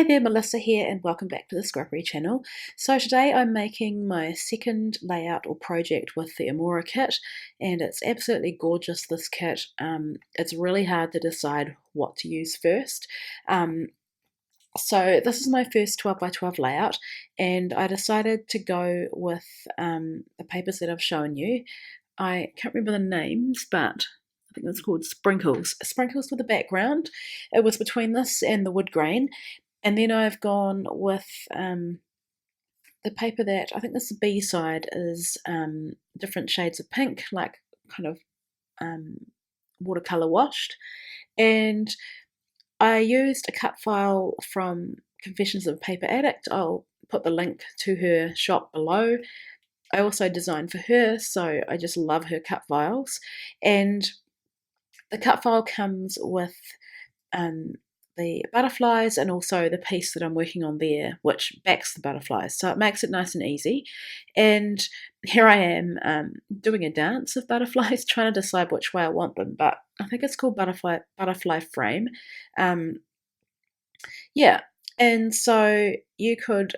Hey there, Melissa here, and welcome back to the Scrappery channel. So today I'm making my second layout or project with the Amora kit, and it's absolutely gorgeous, this kit. It's really hard to decide what to use first. So this is my first 12 by 12 layout, and I decided to go with the papers that I've shown you. I can't remember the names, but I think it's called Sprinkles. Sprinkles with the background. It was between this and the wood grain. And then I've gone with the paper that I think this is the B side is different shades of pink, like kind of watercolor washed. And I used a cut file from Confessions of a Paper Addict. I'll put the link to her shop below. I also designed for her, so I just love her cut files. And the cut file comes with the butterflies and also the piece that I'm working on there, which backs the butterflies, so it makes it nice and easy. And here I am doing a dance of butterflies, trying to decide which way I want them, but I think it's called butterfly frame. Yeah, and so you could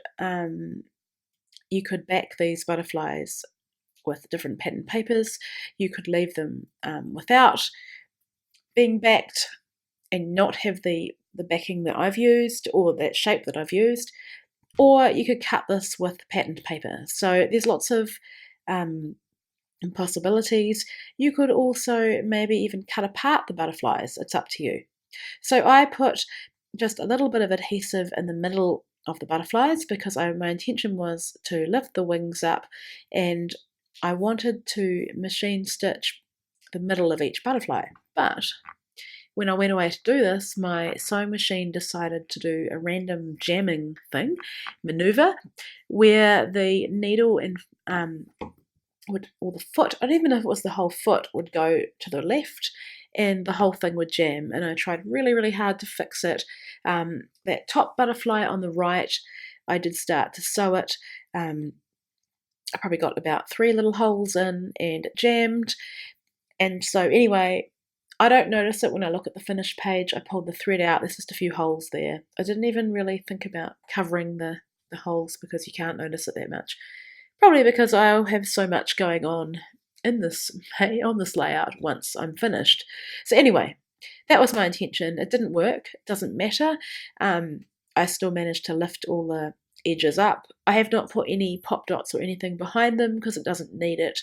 back these butterflies with different pattern papers. You could leave them without being backed and not have the backing that I've used or that shape that I've used, or you could cut this with patterned paper. So there's lots of possibilities. You could also maybe even cut apart the butterflies. It's up to you. So I put just a little bit of adhesive in the middle of the butterflies because my intention was to lift the wings up, and I wanted to machine stitch the middle of each butterfly. But when I went away to do this, my sewing machine decided to do a random jamming maneuver, where the needle and or the foot, I don't even know if it was the whole foot, would go to the left and the whole thing would jam. And I tried really, really hard to fix it. That top butterfly on the right, I did start to sew it. I probably got about 3 little holes in and it jammed. And so anyway, I don't notice it when I look at the finished page. I pulled the thread out, there's just a few holes there. I didn't even really think about covering the holes because you can't notice it that much. Probably because I'll have so much going on in this on this layout once I'm finished. So anyway, that was my intention. It didn't work, it doesn't matter. I still managed to lift all the edges up. I have not put any pop dots or anything behind them because it doesn't need it.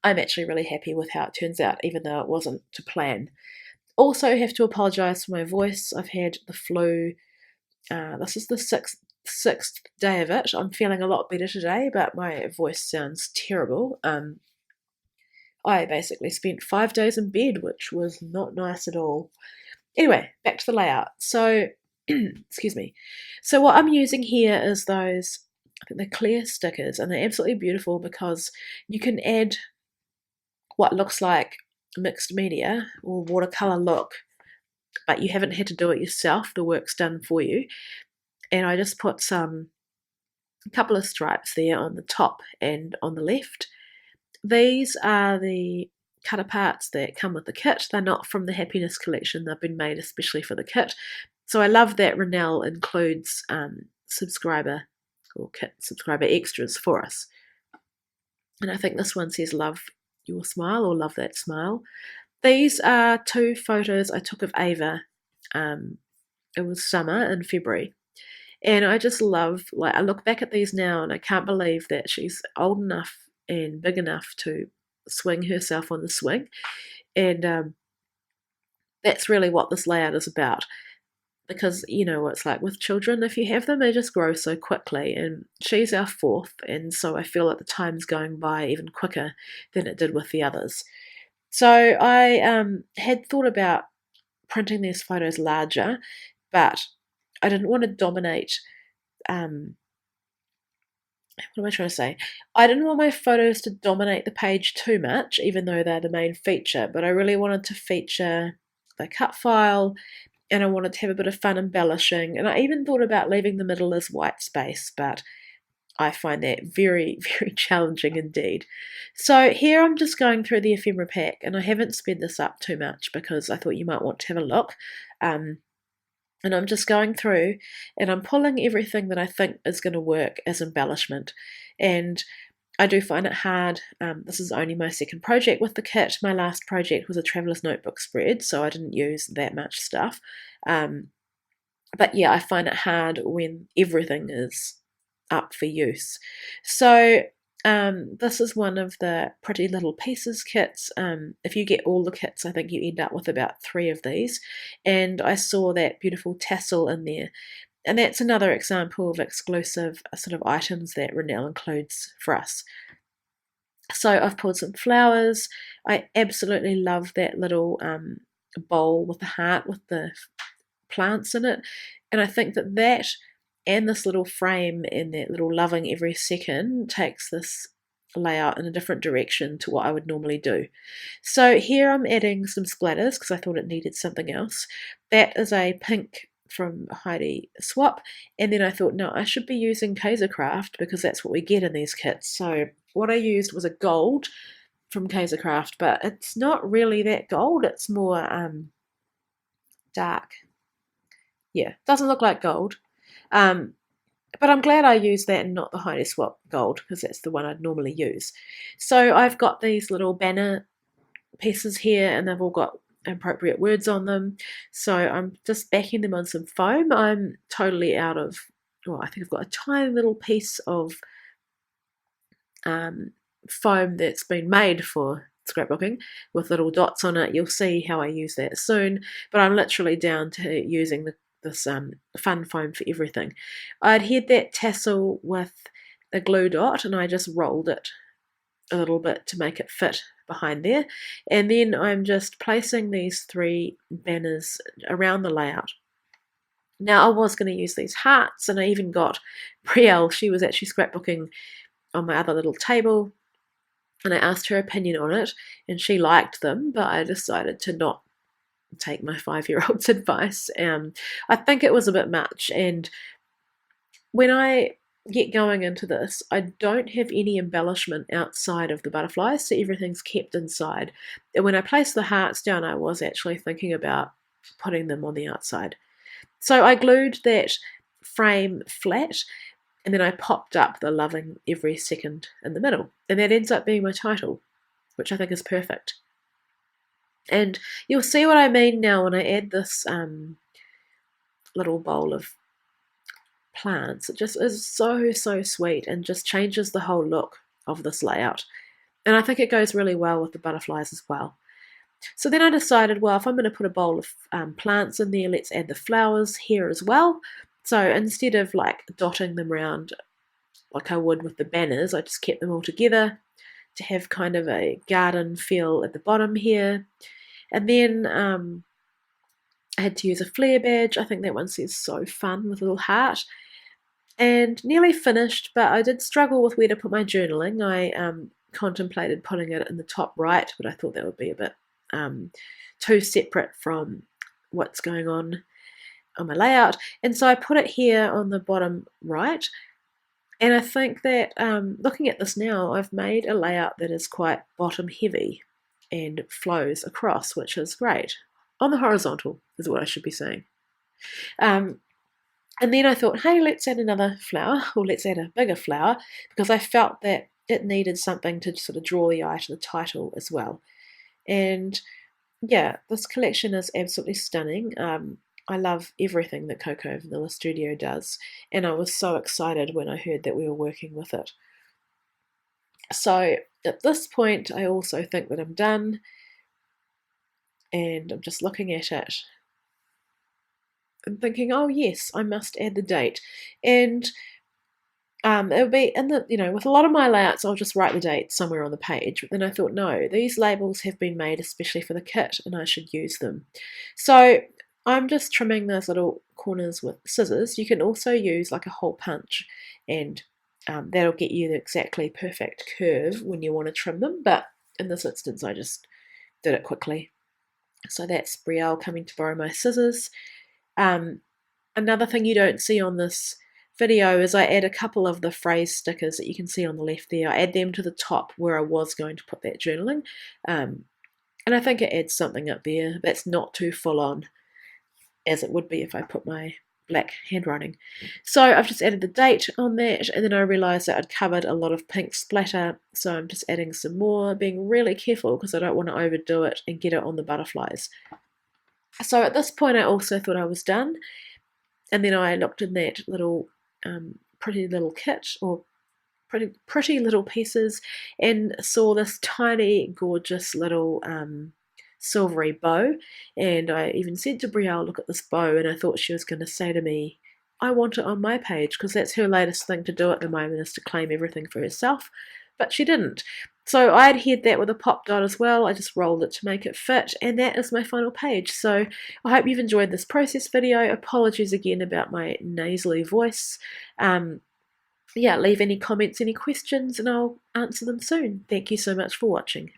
I'm actually really happy with how it turns out, even though it wasn't to plan. Also have to apologise for my voice. I've had the flu. This is the sixth day of it. I'm feeling a lot better today, but my voice sounds terrible. I basically spent 5 days in bed, which was not nice at all. Anyway, back to the layout. So, excuse me. So what I'm using here is those, I think they're clear stickers, and they're absolutely beautiful because you can add what looks like mixed media or watercolor look, but you haven't had to do it yourself. The work's done for you. And I just put a couple of stripes there on the top and on the left. These are the cut aparts that come with the kit. They're not from the Happiness collection. They've been made especially for the kit. So I love that Rinell includes subscriber or kit subscriber extras for us. And I think this one says love your smile or love that smile. These are 2 photos I took of Ava. It was summer in February. And I just love, like, I look back at these now and I can't believe that she's old enough and big enough to swing herself on the swing. And that's really what this layout is about. Because, you know what it's like with children, if you have them, they just grow so quickly. And she's our 4th, and so I feel like the time's going by even quicker than it did with the others. So I had thought about printing these photos larger, but I didn't want to dominate. What am I trying to say? I didn't want my photos to dominate the page too much, even though they're the main feature, but I really wanted to feature the cut file, and I wanted to have a bit of fun embellishing, and I even thought about leaving the middle as white space, but I find that very, very challenging indeed. So here I'm just going through the ephemera pack, and I haven't sped this up too much because I thought you might want to have a look. And I'm just going through and I'm pulling everything that I think is going to work as embellishment. And I do find it hard. This is only my second project with the kit. My last project was a traveller's notebook spread, so I didn't use that much stuff. But yeah, I find it hard when everything is up for use. So this is one of the Pretty Little Pieces kits. If you get all the kits, I think you end up with about 3 of these. And I saw that beautiful tassel in there. And that's another example of exclusive sort of items that Rennell includes for us. So I've pulled some flowers. I absolutely love that little bowl with the heart with the plants in it. And I think that that and this little frame and that little loving every second takes this layout in a different direction to what I would normally do. So here I'm adding some splatters because I thought it needed something else. That is a pink from Heidi Swap, and then I thought, no, I should be using Kaisercraft because that's what we get in these kits. So what I used was a gold from Kaisercraft, but it's not really that gold, it's more dark. Yeah, doesn't look like gold. But I'm glad I used that and not the Heidi Swap gold because that's the one I'd normally use. So I've got these little banner pieces here and they've all got appropriate words on them. So I'm just backing them on some foam. I'm totally out of, well, I think I've got a tiny little piece of foam that's been made for scrapbooking with little dots on it. You'll see how I use that soon, but I'm literally down to using this fun foam for everything. I adhered that tassel with a glue dot and I just rolled it a little bit to make it fit behind there, and then I'm just placing these 3 banners around the layout. Now I was going to use these hearts, and I even got Brielle. She was actually scrapbooking on my other little table, and I asked her opinion on it, and she liked them, but I decided to not take my 5-year-old's advice. I think it was a bit much, and when I get going into this, I don't have any embellishment outside of the butterflies, so everything's kept inside. And when I placed the hearts down, I was actually thinking about putting them on the outside. So I glued that frame flat, and then I popped up the loving every second in the middle, and that ends up being my title, which I think is perfect. And you'll see what I mean now when I add this little bowl of plants. It just is so sweet and just changes the whole look of this layout. And I think it goes really well with the butterflies as well. So then I decided, well, if I'm going to put a bowl of plants in there, let's add the flowers here as well. So instead of like dotting them around like I would with the banners, I just kept them all together to have kind of a garden feel at the bottom here. And then I had to use a flare badge. I think that one says so fun with a little heart. And nearly finished, but I did struggle with where to put my journaling. I contemplated putting it in the top right, but I thought that would be a bit too separate from what's going on my layout. And so I put it here on the bottom right. And I think that looking at this now, I've made a layout that is quite bottom heavy and flows across, which is great. On the horizontal is what I should be saying. And then I thought, hey, let's add another flower, or let's add a bigger flower, because I felt that it needed something to sort of draw the eye to the title as well. And yeah, this collection is absolutely stunning. I love everything that Coco Vanilla Studio does, and I was so excited when I heard that we were working with it. So at this point, I also think that I'm done, and I'm just looking at it and thinking, oh yes, I must add the date. And it'll be in the, with a lot of my layouts, I'll just write the date somewhere on the page. But then I thought, no, these labels have been made especially for the kit, and I should use them. So I'm just trimming those little corners with scissors. You can also use like a hole punch, and that'll get you the exactly perfect curve when you want to trim them. But in this instance, I just did it quickly. So that's Brielle coming to borrow my scissors. Another thing you don't see on this video is I add a couple of the phrase stickers that you can see on the left there. I add them to the top where I was going to put that journaling. And I think it adds something up there that's not too full on. as it would be if I put my black handwriting. So I've just added the date on that, and then I realised that I'd covered a lot of pink splatter, so I'm just adding some more, being really careful because I don't want to overdo it and get it on the butterflies. So at this point I also thought I was done, and then I looked in that little pretty little kit, or pretty little pieces, and saw this tiny gorgeous little silvery bow, and I even said to Brielle, look at this bow, and I thought she was going to say to me, I want it on my page, because that's her latest thing to do at the moment, is to claim everything for herself, but she didn't. So I adhered that with a pop dot as well. I just rolled it to make it fit, and that is my final page. So I hope you've enjoyed this process video. Apologies again about my nasally voice. Yeah, leave any comments, any questions, and I'll answer them soon. Thank you so much for watching.